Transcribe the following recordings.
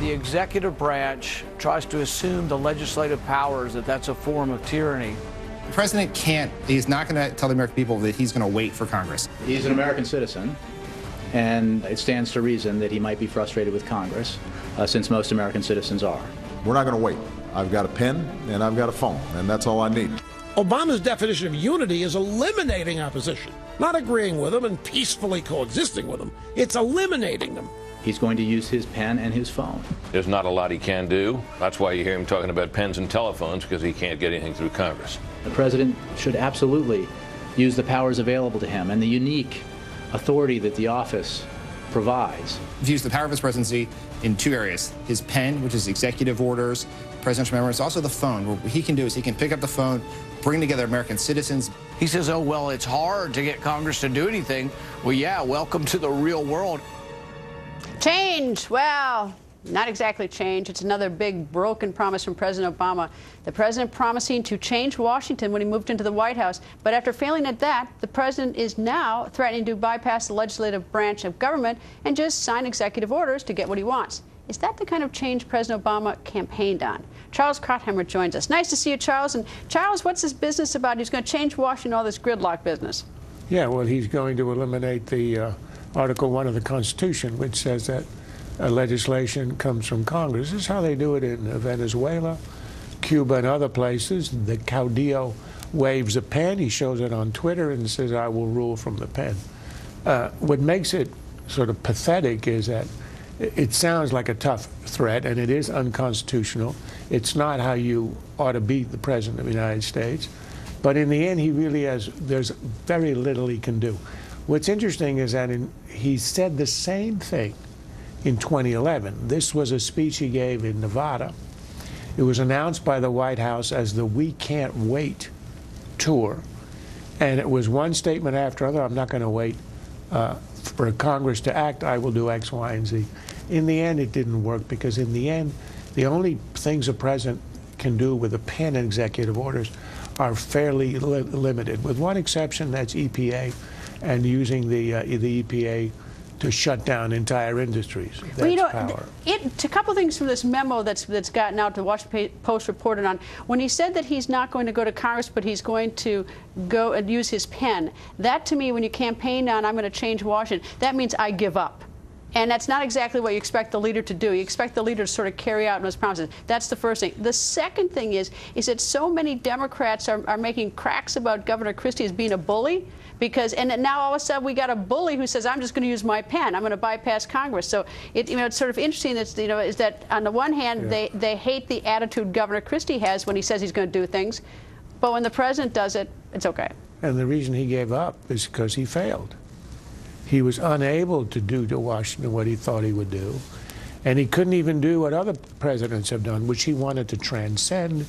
the executive branch tries to assume the legislative powers, that's a form of tyranny. The president can't, he's not going to tell the American people that he's going to wait for Congress. He's an American citizen, and it stands to reason that he might be frustrated with Congress, since most American citizens are. We're not going to wait. I've got a pen and I've got a phone, and that's all I need. Obama's definition of unity is eliminating opposition, not agreeing with them and peacefully coexisting with them. It's eliminating them. He's going to use his pen and his phone. There's not a lot he can do. That's why you hear him talking about pens and telephones, because he can't get anything through Congress. The president should absolutely use the powers available to him and the unique authority that the office provides. He's used the power of his presidency in two areas. His pen, which is executive orders, presidential memos, also the phone. What he can do is he can pick up the phone, bring together American citizens. He says, oh, well, it's hard to get Congress to do anything. Well, yeah, welcome to the real world. Change. Well, not exactly change. It's another big broken promise from President Obama. The president promising to change Washington when he moved into the White House. But after failing at that, the president is now threatening to bypass the legislative branch of government and just sign executive orders to get what he wants. Is that the kind of change President Obama campaigned on? Charles Krautheimer joins us. Nice to see you, Charles. And Charles, what's this business about? He's going to change Washington, all this gridlock business. Yeah, well, he's going to eliminate the Article 1 of the Constitution, which says that legislation comes from Congress. This is how they do it in Venezuela, Cuba, and other places. The caudillo waves a pen. He shows it on Twitter and says, I will rule from the pen. What makes it sort of pathetic is that it sounds like a tough threat, and it is unconstitutional. It's not how you ought to beat the President of the United States. But in the end, he really has, there's very little he can do. What's interesting is that he said the same thing in 2011. This was a speech he gave in Nevada. It was announced by the White House as the We Can't Wait tour. And it was one statement after another. I'm not going to wait for Congress to act. I will do X, Y, and Z. In the end, it didn't work, because in the end, the only things a president can do with a pen and executive orders are fairly limited, with one exception, that's EPA, and using the EPA to shut down entire industries. That's well, you know, power. A couple things from this memo that's gotten out, the Washington Post reported on. When he said that he's not going to go to Congress, but he's going to go and use his pen, that to me, when you campaign on, I'm going to change Washington, that means I give up. And that's not exactly what you expect the leader to do. You expect the leader to sort of carry out those promises. That's the first thing. The second thing is that so many Democrats are making cracks about Governor Christie as being a bully. And now all of a sudden we got a bully who says, I'm just going to use my pen. I'm going to bypass Congress. So it's sort of interesting that, is that on the one hand, they hate the attitude Governor Christie has when he says he's going to do things. But when the president does it, it's okay. And the reason he gave up is because he failed. He was unable to do to Washington what he thought he would do. And he couldn't even do what other presidents have done, which he wanted to transcend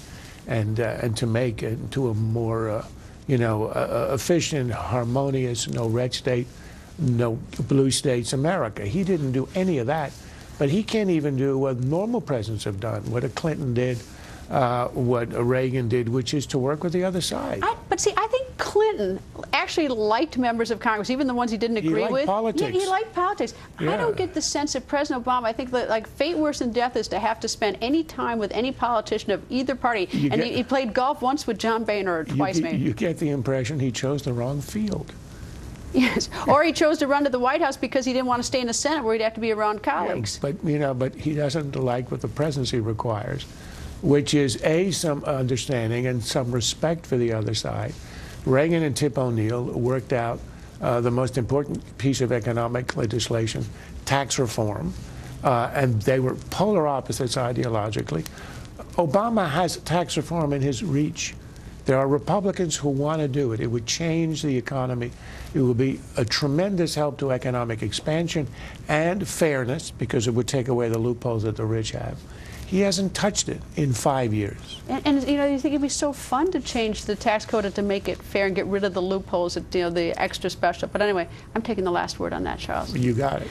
and to make it into a more efficient, harmonious, no red state, no blue states America. He didn't do any of that. But he can't even do what normal presidents have done, what a Clinton did, what a Reagan did, which is to work with the other side. But see, I think Clinton actually liked members of Congress, even the ones he didn't agree with. He liked politics. Yeah, he liked politics. Yeah. I don't get the sense that President Obama, I think that, like, fate worse than death is to have to spend any time with any politician of either party. He played golf once with John Boehner, or twice maybe. You get the impression he chose the wrong field. Yes, or he chose to run to the White House because he didn't want to stay in the Senate where he'd have to be around colleagues. Yeah, but he doesn't like what the presidency requires, which is some understanding and some respect for the other side. Reagan and Tip O'Neill worked out the most important piece of economic legislation, tax reform, and they were polar opposites ideologically. Obama has tax reform in his reach. There are Republicans who want to do it. It would change the economy. It would be a tremendous help to economic expansion and fairness, because it would take away the loopholes that the rich have. He hasn't touched it in 5 years. And you think it'd be so fun to change the tax code and to make it fair and get rid of the loopholes, the extra special. But anyway, I'm taking the last word on that, Charles. You got it.